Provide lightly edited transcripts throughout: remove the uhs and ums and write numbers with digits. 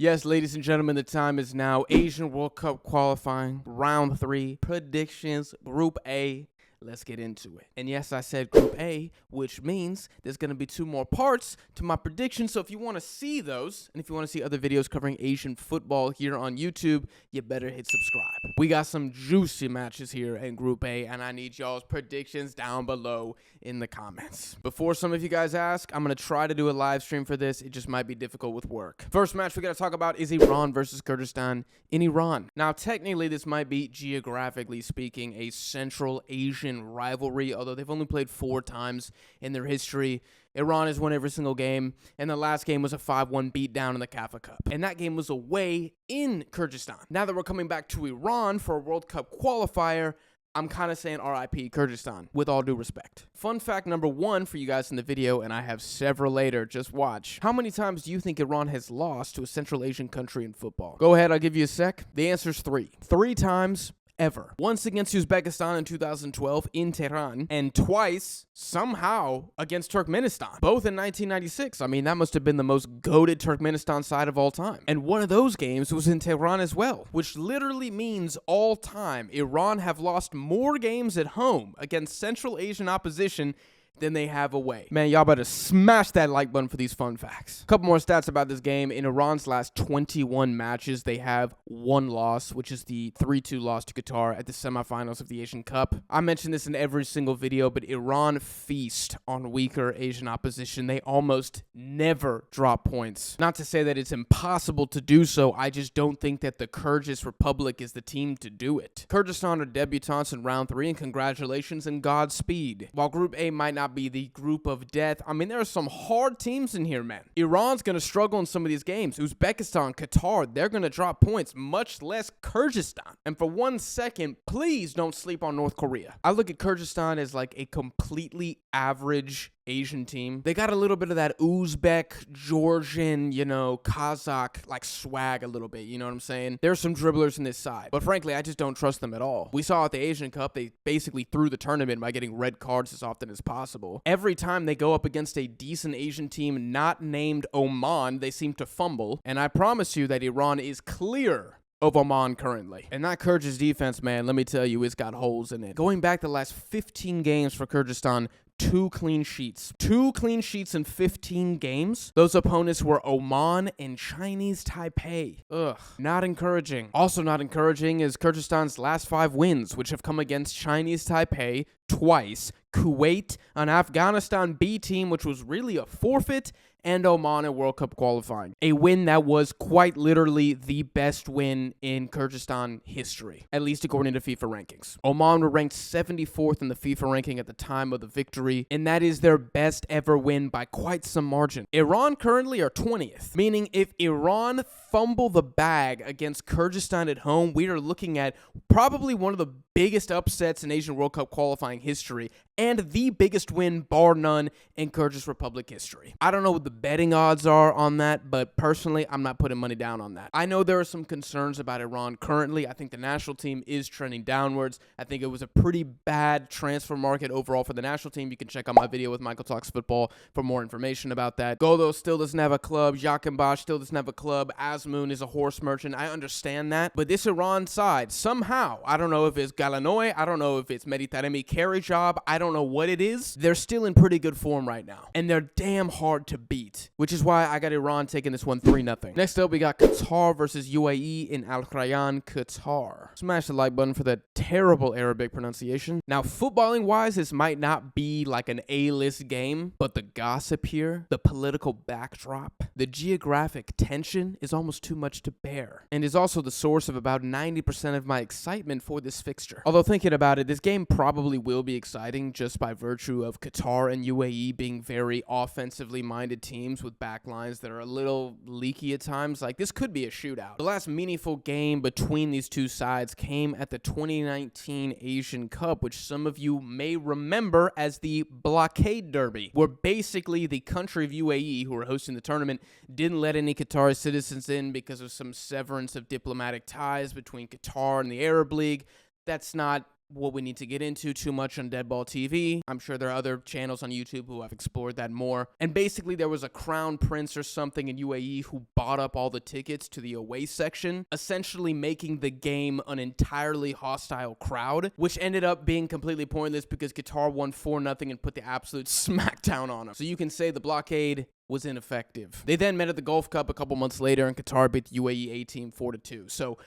Yes, ladies and gentlemen, the time is now. Asian World Cup qualifying, round 3, predictions, Group A. Let's get into it. And yes, I said Group A, which means there's going to be 2 more parts to my predictions. So if you want to see those, and if you want to see other videos covering Asian football here on YouTube, you better hit subscribe. We got some juicy matches here in Group A, and I need y'all's predictions down below in the comments. Before some of you guys ask, I'm going to try to do a live stream for this. It just might be difficult with work. First match we got to talk about is Iran versus Kyrgyzstan in Iran. Now, technically, this might be, geographically speaking, a Central Asian rivalry, although they've only played 4 times in their history. Iran has won every single game, and the last game was a 5-1 beatdown in the Qatar Cup. And that game was away in Kyrgyzstan. Now that we're coming back to Iran for a World Cup qualifier, I'm kind of saying RIP Kyrgyzstan, with all due respect. Fun fact number 1 for you guys in the video, and I have several later, just watch. How many times do you think Iran has lost to a Central Asian country in football? Go ahead, I'll give you a sec. The answer's 3. 3 times ever. Once against Uzbekistan in 2012 in Tehran, and twice, somehow, against Turkmenistan, both in 1996. I mean, that must have been the most goated Turkmenistan side of all time. And one of those games was in Tehran as well, which literally means all time, Iran have lost more games at home against Central Asian opposition than they have away. Man, y'all better smash that like button for these fun facts. A couple more stats about this game. In Iran's last 21 matches, they have 1 loss, which is the 3-2 loss to Qatar at the semifinals of the Asian Cup. I mention this in every single video, but Iran feast on weaker Asian opposition. They almost never drop points. Not to say that it's impossible to do so, I just don't think that the Kyrgyz Republic is the team to do it. Kyrgyzstan are debutants in round 3, and congratulations and Godspeed. While Group A might not be the group of death, I mean, there are some hard teams in here, man. Iran's going to struggle in some of these games. Uzbekistan, Qatar, they're going to drop points, much less Kyrgyzstan. And for 1 second, please don't sleep on North Korea. I look at Kyrgyzstan as like a completely average Asian team. They got a little bit of that Uzbek, Georgian, Kazakh, like swag a little bit, you know what I'm saying? There's some dribblers in this side, but frankly, I just don't trust them at all. We saw at the Asian Cup, they basically threw the tournament by getting red cards as often as possible. Every time they go up against a decent Asian team not named Oman, they seem to fumble, and I promise you that Iran is clear of Oman currently. And that Kyrgyz defense, man, let me tell you, it's got holes in it. Going back the last 15 games for Kyrgyzstan, 2 clean sheets. 2 clean sheets in 15 games. Those opponents were Oman and Chinese Taipei. Ugh, not encouraging. Also not encouraging is Kyrgyzstan's last 5 wins, which have come against Chinese Taipei twice, Kuwait, an Afghanistan B team, which was really a forfeit, and Oman in World Cup qualifying. A win that was quite literally the best win in Kyrgyzstan history, at least according to FIFA rankings. Oman were ranked 74th in the FIFA ranking at the time of the victory, and that is their best ever win by quite some margin. Iran currently are 20th, meaning if Iran fumble the bag against Kyrgyzstan at home, we are looking at probably one of the biggest upsets in Asian World Cup qualifying history, and the biggest win, bar none, in Kyrgyz Republic history. I don't know what the betting odds are on that, but personally, I'm not putting money down on that. I know there are some concerns about Iran currently. I think the national team is trending downwards. I think it was a pretty bad transfer market overall for the national team. You can check out my video with Michael Talks Football for more information about that. Godo still doesn't have a club. Yakinbash still doesn't have a club. Azmoun is a horse merchant. I understand that. But this Iran side, somehow, I don't know if it's Galanoy, I don't know if it's Meditaremi carry job, I don't know what it is, they're still in pretty good form right now. And they're damn hard to beat, which is why I got Iran taking this one 3-0. Next up, we got Qatar versus UAE in Al Rayyan, Qatar. Smash the like button for that terrible Arabic pronunciation. Now, footballing wise, this might not be like an A-list game, but the gossip here, the political backdrop, the geographic tension is almost too much to bear, and is also the source of about 90% of my excitement for this fixture. Although thinking about it, this game probably will be exciting just by virtue of Qatar and UAE being very offensively minded teams with backlines that are a little leaky at times. Like, this could be a shootout. The last meaningful game between these two sides came at the 2019 Asian Cup, which some of you may remember as the Blockade Derby, where basically the country of UAE, who were hosting the tournament, didn't let any Qatari citizens in because of some severance of diplomatic ties between Qatar and the Arab League. That's not what we need to get into too much on Deadball TV. I'm sure there are other channels on YouTube who have explored that more. And basically, there was a crown prince or something in UAE who bought up all the tickets to the away section, essentially making the game an entirely hostile crowd, which ended up being completely pointless because Qatar won 4-0 and put the absolute smackdown on them. So you can say the blockade was ineffective. They then met at the Gulf Cup a couple months later, and Qatar beat the UAE A team 4-2. So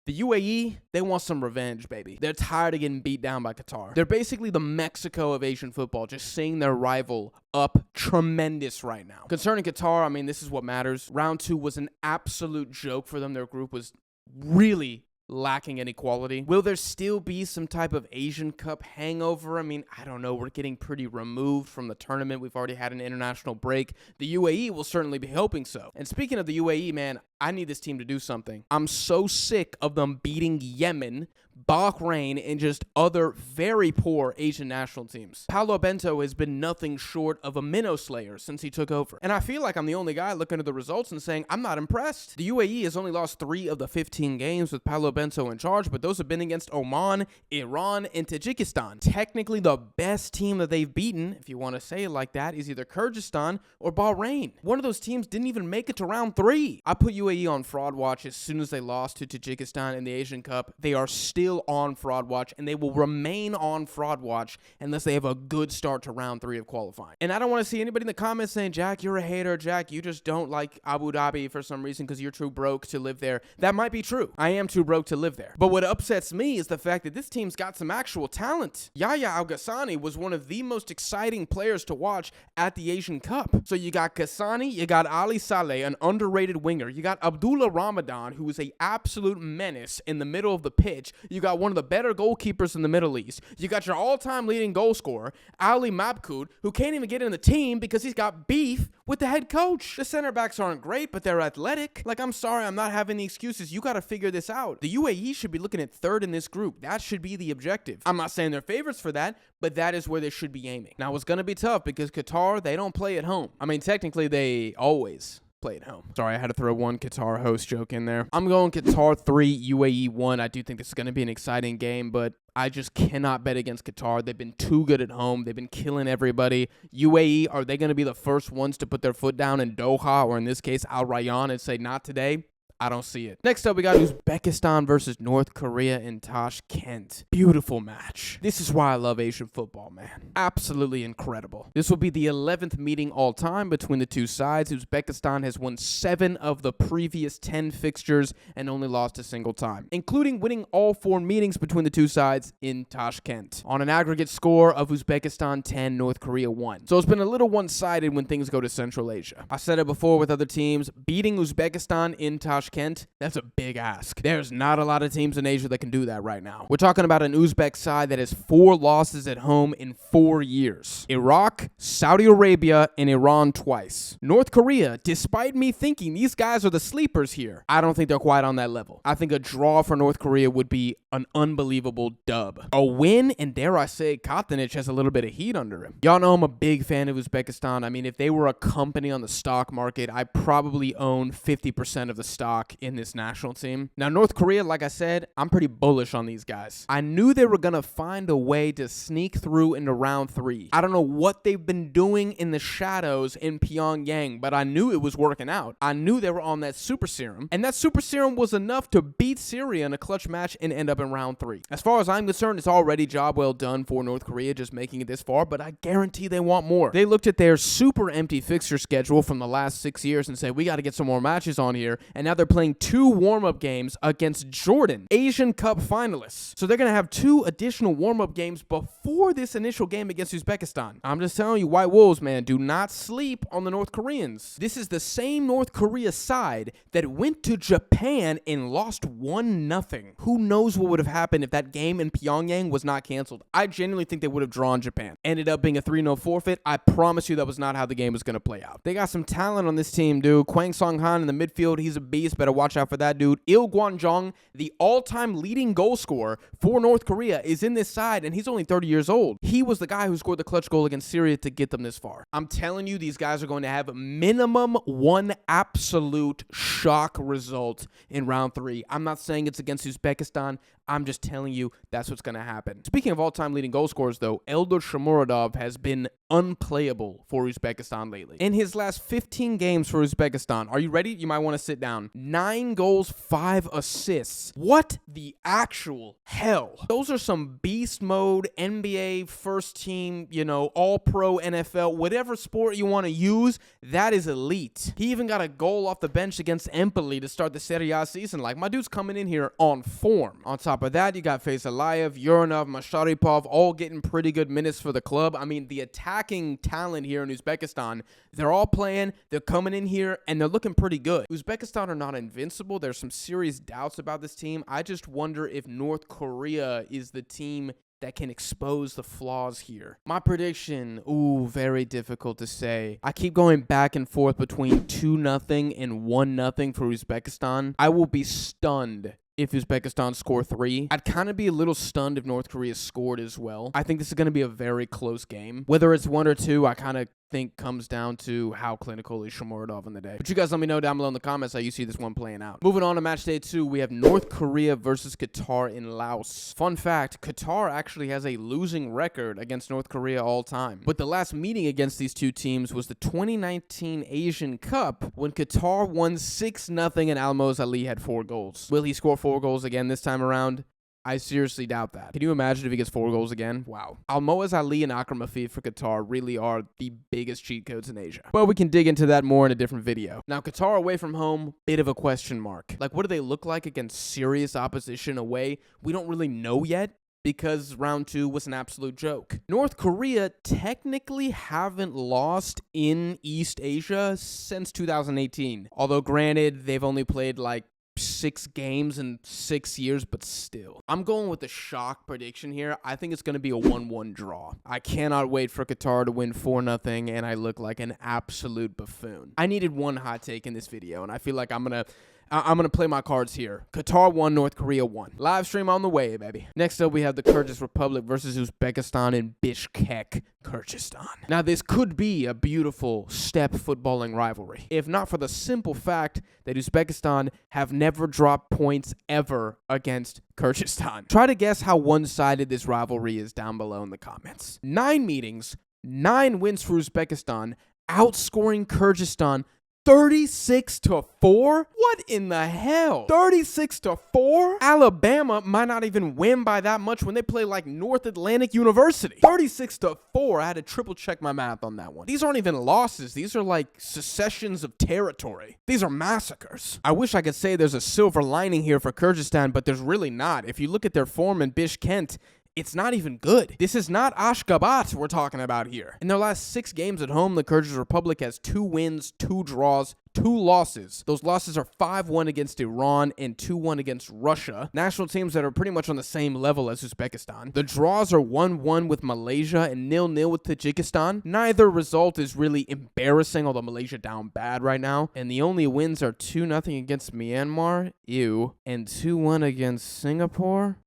the UAE, they want some revenge, baby. They're tired of getting beat down by Qatar. They're basically the Mexico of Asian football, just seeing their rival up tremendous right now. Concerning Qatar, I mean, this is what matters. Round 2 was an absolute joke for them. Their group was really lacking any quality. Will there still be some type of Asian Cup hangover? I mean, I don't know. We're getting pretty removed from the tournament. We've already had an international break. The UAE will certainly be hoping so. And speaking of the UAE, man, I need this team to do something. I'm so sick of them beating Yemen, Bahrain, and just other very poor Asian national teams. Paulo Bento has been nothing short of a minnow slayer since he took over. And I feel like I'm the only guy looking at the results and saying, I'm not impressed. The UAE has only lost 3 of the 15 games with Paulo Bento in charge, but those have been against Oman, Iran, and Tajikistan. Technically, the best team that they've beaten, if you want to say it like that, is either Kyrgyzstan or Bahrain. One of those teams didn't even make it to round 3. I put UAE on fraud watch as soon as they lost to Tajikistan in the Asian Cup. They are still on fraud watch, and they will remain on fraud watch unless they have a good start to round 3 of qualifying. And I don't want to see anybody in the comments saying, Jack, you're a hater. Jack, you just don't like Abu Dhabi for some reason because you're too broke to live there. That might be true. I am too broke to live there. But what upsets me is the fact that this team's got some actual talent. Yahya Al-Ghassani was one of the most exciting players to watch at the Asian Cup. So you got Ghassani, you got Ali Saleh, an underrated winger. You got Abdullah Ramadan, who is an absolute menace in the middle of the pitch. You got one of the better goalkeepers in the Middle East. You got your all-time leading goal scorer, Ali Mabkoud, who can't even get in the team because he's got beef with the head coach. The center backs aren't great, but they're athletic. Like, I'm sorry, I'm not having the excuses. You got to figure this out. The UAE should be looking at 3rd in this group. That should be the objective. I'm not saying they're favorites for that, but that is where they should be aiming. Now, it's going to be tough because Qatar, they don't play at home. I mean, technically, they always play at home. Sorry, I had to throw one Qatar host joke in there. I'm going Qatar 3, UAE 1. I do think this is going to be an exciting game, but I just cannot bet against Qatar. They've been too good at home. They've been killing everybody. UAE, are they going to be the first ones to put their foot down in Doha, or in this case, Al Rayyan, and say, not today? I don't see it. Next up, we got Uzbekistan versus North Korea in Tashkent. Beautiful match. This is why I love Asian football, man. Absolutely incredible. This will be the 11th meeting all time between the two sides. Uzbekistan has won 7 of the previous 10 fixtures and only lost a single time, including winning all 4 meetings between the two sides in Tashkent on an aggregate score of Uzbekistan 10, North Korea 1. So it's been a little one-sided when things go to Central Asia. I said it before with other teams, beating Uzbekistan in Tashkent, that's a big ask. There's not a lot of teams in Asia that can do that right now. We're talking about an Uzbek side that has 4 losses at home in 4 years. Iraq, Saudi Arabia, and Iran twice. North Korea, despite me thinking these guys are the sleepers here, I don't think they're quite on that level. I think a draw for North Korea would be an unbelievable dub. A win, and dare I say, Katanich has a little bit of heat under him. Y'all know I'm a big fan of Uzbekistan. I mean, if they were a company on the stock market, I probably own 50% of the stock in this national team. Now, North Korea, like I said, I'm pretty bullish on these guys. I knew they were going to find a way to sneak through into round 3. I don't know what they've been doing in the shadows in Pyongyang, but I knew it was working out. I knew they were on that super serum, and that super serum was enough to beat Syria in a clutch match and end up in round 3. As far as I'm concerned, it's already job well done for North Korea just making it this far, but I guarantee they want more. They looked at their super empty fixture schedule from the last 6 years and said, we got to get some more matches on here, and now they're playing 2 warm-up games against Jordan, Asian Cup finalists. So they're going to have 2 additional warm-up games before this initial game against Uzbekistan. I'm just telling you, White Wolves, man, do not sleep on the North Koreans. This is the same North Korea side that went to Japan and lost 1-0. Who knows what would have happened if that game in Pyongyang was not canceled? I genuinely think they would have drawn Japan. Ended up being a 3-0 forfeit. I promise you that was not how the game was going to play out. They got some talent on this team, dude. Kwang Song-han in the midfield, he's a beast. Better watch out for that dude. Il Gwanjong, the all-time leading goal scorer for North Korea, is in this side, and he's only 30 years old. He was the guy who scored the clutch goal against Syria to get them this far. I'm telling you, these guys are going to have minimum 1 absolute shock result in round 3. I'm not saying it's against Uzbekistan. I'm just telling you, that's what's going to happen. Speaking of all-time leading goal scorers, though, Eldar Shomurodov has been unplayable for Uzbekistan lately. In his last 15 games for Uzbekistan, are you ready? You might want to sit down. 9 goals, 5 assists. What the actual hell? Those are some beast mode, NBA, first team, all-pro NFL, whatever sport you want to use, that is elite. He even got a goal off the bench against Empoli to start the Serie A season. Like, my dude's coming in here on form. On top of that, you got Faisalayev, Uranov, Masharipov, all getting pretty good minutes for the club. I mean, the attacking talent here in Uzbekistan, they're all playing, they're coming in here, and they're looking pretty good. Uzbekistan are not invincible. There's some serious doubts about this team. I just wonder if North Korea is the team that can expose the flaws here. My prediction, very difficult to say. I keep going back and forth between 2-0 and 1-0 for Uzbekistan. I will be stunned if Uzbekistan score 3. I'd kind of be a little stunned if North Korea scored as well. I think this is going to be a very close game. Whether it's 1 or 2, I kind of think comes down to how clinical is Shomurodov in the day. But you guys let me know down below in the comments how you see this one playing out. Moving on to match day 2, we have North Korea versus Qatar in Laos. Fun fact, Qatar actually has a losing record against North Korea all time. But the last meeting against these two teams was the 2019 Asian Cup when Qatar won 6-0 and Almoz Ali had 4 goals. Will he score 4 goals again this time around? I seriously doubt that. Can you imagine if he gets 4 goals again? Wow. Almoz Ali and Akram Afif for Qatar really are the biggest cheat codes in Asia. But we can dig into that more in a different video. Now, Qatar away from home, bit of a question mark. Like, what do they look like against serious opposition away? We don't really know yet, because round 2 was an absolute joke. North Korea technically haven't lost in East Asia since 2018. Although, granted, they've only played like 6 games in 6 years, but still. I'm going with a shock prediction here. I think it's going to be a 1-1 draw. I cannot wait for Qatar to win 4-0, and I look like an absolute buffoon. I needed one hot take in this video, and I feel like I'm going to play my cards here. Qatar 1, North Korea 1. Live stream on the way, baby. Next up, we have the Kyrgyz Republic versus Uzbekistan in Bishkek, Kyrgyzstan. Now, this could be a beautiful step footballing rivalry, if not for the simple fact that Uzbekistan have never dropped points ever against Kyrgyzstan. Try to guess how one-sided this rivalry is down below in the comments. 9 meetings, 9 wins for Uzbekistan, outscoring Kyrgyzstan 36-4? What in the hell? 36-4? Alabama might not even win by that much when they play like North Atlantic University. 36-4. I had to triple check my math on that one. These aren't even losses. These are like secessions of territory. These are massacres. I wish I could say there's a silver lining here for Kyrgyzstan, but there's really not. If you look at their form in Bishkent, it's not even good. This is not Ashgabat we're talking about here. In their last 6 games at home, the Kyrgyz Republic has 2 wins, 2 draws, 2 losses. Those losses are 5-1 against Iran and 2-1 against Russia. National teams that are pretty much on the same level as Uzbekistan. The draws are 1-1 with Malaysia and 0-0 with Tajikistan. Neither result is really embarrassing, although Malaysia down bad right now. And the only wins are 2-0 against Myanmar, and 2-1 against Singapore.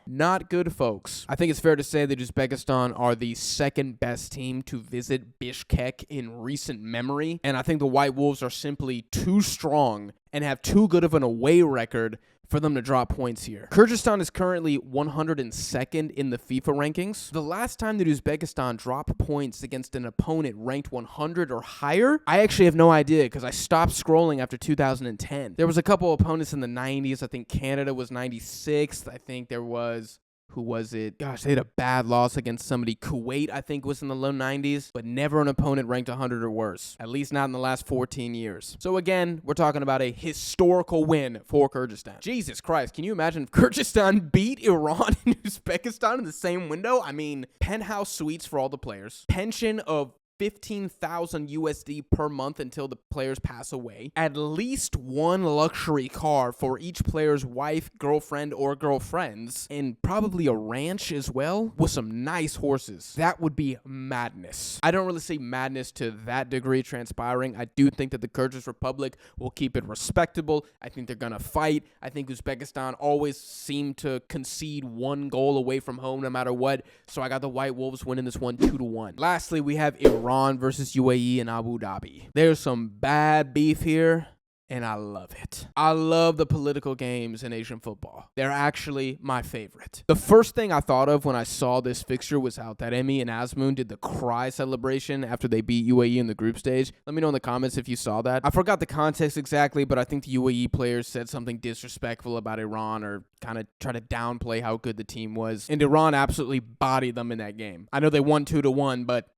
Not good, folks. I think it's fair to say that Uzbekistan are the second best team to visit Bishkek in recent memory, and I think the White Wolves are simply too strong and have too good of an away record for them to drop points here. Kyrgyzstan is currently 102nd in the FIFA rankings. The last time that Uzbekistan dropped points against an opponent ranked 100 or higher, I actually have no idea because I stopped scrolling after 2010. There was a couple opponents in the 90s. I think Canada was 96th. I think there was... Who was it? Gosh, they had a bad loss against somebody. Kuwait, I think, was in the low 90s, but never an opponent ranked 100 or worse. At least not in the last 14 years. So again, we're talking about a historical win for Kyrgyzstan. Jesus Christ, can you imagine if Kyrgyzstan beat Iran and Uzbekistan in the same window? I mean, penthouse suites for all the players. Pension of 15,000 USD per month until the players pass away. At least 1 luxury car for each player's wife, girlfriend, or girlfriends. And probably a ranch as well with some nice horses. That would be madness. I don't really see madness to that degree transpiring. I do think that the Kyrgyz Republic will keep it respectable. I think they're going to fight. I think Uzbekistan always seem to concede 1 goal away from home no matter what. So I got the White Wolves winning this one 2-1. Lastly, we have Iran versus UAE in Abu Dhabi. There's some bad beef here. and I love it. I love the political games in Asian football. They're actually my favorite. The first thing I thought of when I saw this fixture was how Taremi and Azmoun did the cry celebration after they beat UAE in the group stage. Let me know in the comments if you saw that. I forgot the context exactly, but I think the UAE players said something disrespectful about Iran or kind of try to downplay how good the team was. And Iran absolutely bodied them in that game. I know they won 2-1, but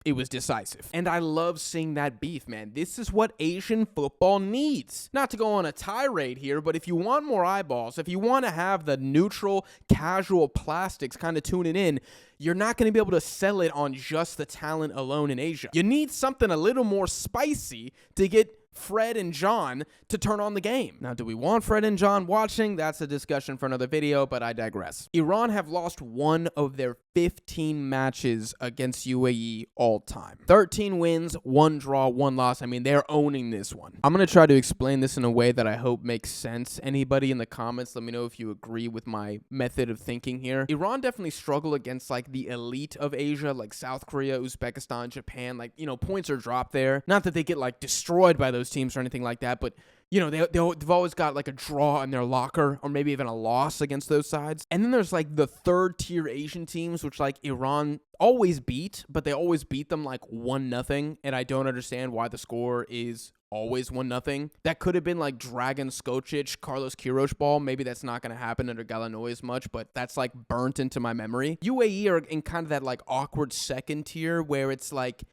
it was decisive. And I love seeing that beef, man. This is what Asian football needs. Not to go on a tirade here, but if you want more eyeballs, if you want to have the neutral, casual plastics kind of tuning in, you're not going to be able to sell it on just the talent alone in Asia. You need something a little more spicy to get Fred and John to turn on the game. Now, do we want Fred and John watching? That's a discussion for another video, but I digress. Iran have lost one of their 15 matches against UAE all time. 13 wins, 1 draw, 1 loss. I mean, they're owning this one. I'm going to try to explain this in a way that I hope makes sense. Anybody in the comments, let me know if you agree with my method of thinking here. Iran definitely struggle against like the elite of Asia, like South Korea, Uzbekistan, Japan. Like, you know, points are dropped there. Not that they get like destroyed by those teams or anything like that, but you know, they've always got like a draw in their locker or maybe even a loss against those sides. And then there's like the third tier Asian teams, which like Iran always beat, but they always beat them like 1-0. And I don't understand why the score is always 1-0. That could have been like Dragan Skocic, Carlos Queiroz ball. Maybe that's not going to happen under Galanoy as much, but that's like burnt into my memory. UAE are in kind of that like awkward second tier where it's like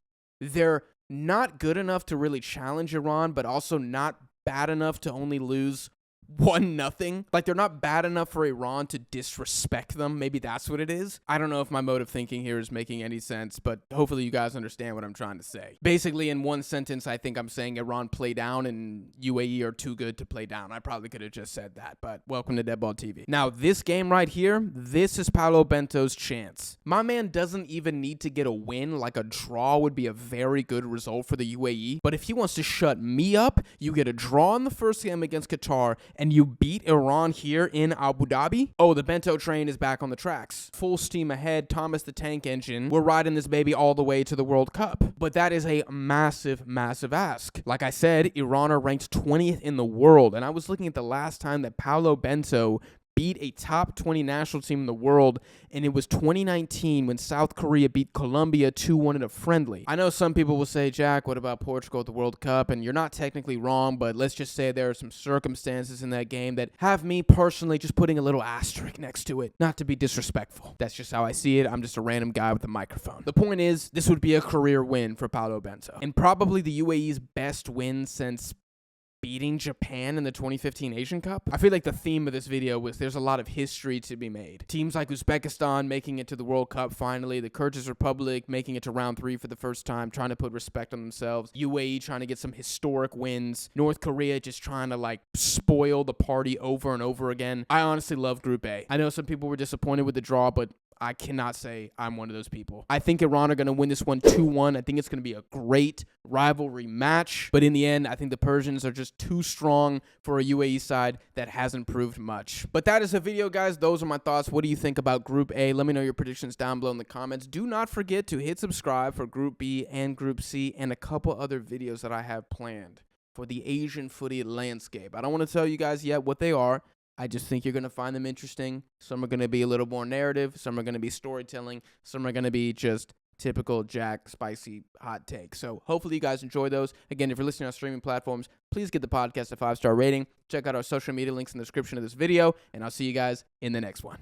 they're not good enough to really challenge Iran, but also not bad enough to only lose 1-0. Like, they're not bad enough for Iran to disrespect them. Maybe that's what it is. I don't know if my mode of thinking here is making any sense, but hopefully you guys understand what I'm trying to say. Basically, in one sentence, I think I'm saying Iran play down and UAE are too good to play down. I probably could have just said that, but welcome to Deadball TV. Now, this game right here, this is Paulo Bento's chance. My man doesn't even need to get a win. Like, a draw would be a very good result for the UAE, but if he wants to shut me up, you get a draw in the first game against Qatar, and you beat Iran here in Abu Dhabi. Oh, the Bento train is back on the tracks. Full steam ahead, Thomas the Tank Engine. We're riding this baby all the way to the World Cup. But that is a massive, massive ask. Like I said, Iran are ranked 20th in the world, and I was looking at the last time that Paulo Bento beat a top 20 national team in the world, and it was 2019 when South Korea beat Colombia 2-1 in a friendly. I know some people will say, Jack, what about Portugal at the World Cup? And you're not technically wrong, but let's just say there are some circumstances in that game that have me personally just putting a little asterisk next to it. Not to be disrespectful. That's just how I see it. I'm just a random guy with a microphone. The point is, this would be a career win for Paulo Bento, and probably the UAE's best win since beating Japan in the 2015 Asian Cup. I feel like the theme of this video was there's a lot of history to be made. Teams like Uzbekistan making it to the World Cup finally, the Kyrgyzstan Republic making it to round 3 for the first time, trying to put respect on themselves, UAE trying to get some historic wins, North Korea just trying to like spoil the party over and over again. I honestly love Group A. I know some people were disappointed with the draw, but I cannot say I'm one of those people. I think Iran are going to win this one 2-1. I think it's going to be a great rivalry match. But in the end, I think the Persians are just too strong for a UAE side that hasn't proved much. But that is the video, guys. Those are my thoughts. What do you think about Group A? Let me know your predictions down below in the comments. Do not forget to hit subscribe for Group B and Group C and a couple other videos that I have planned for the Asian footy landscape. I don't want to tell you guys yet what they are. I just think you're going to find them interesting. Some are going to be a little more narrative. Some are going to be storytelling. Some are going to be just typical Jack spicy hot take. So hopefully you guys enjoy those. Again, if you're listening on streaming platforms, please give the podcast a 5-star rating. Check out our social media links in the description of this video, and I'll see you guys in the next one.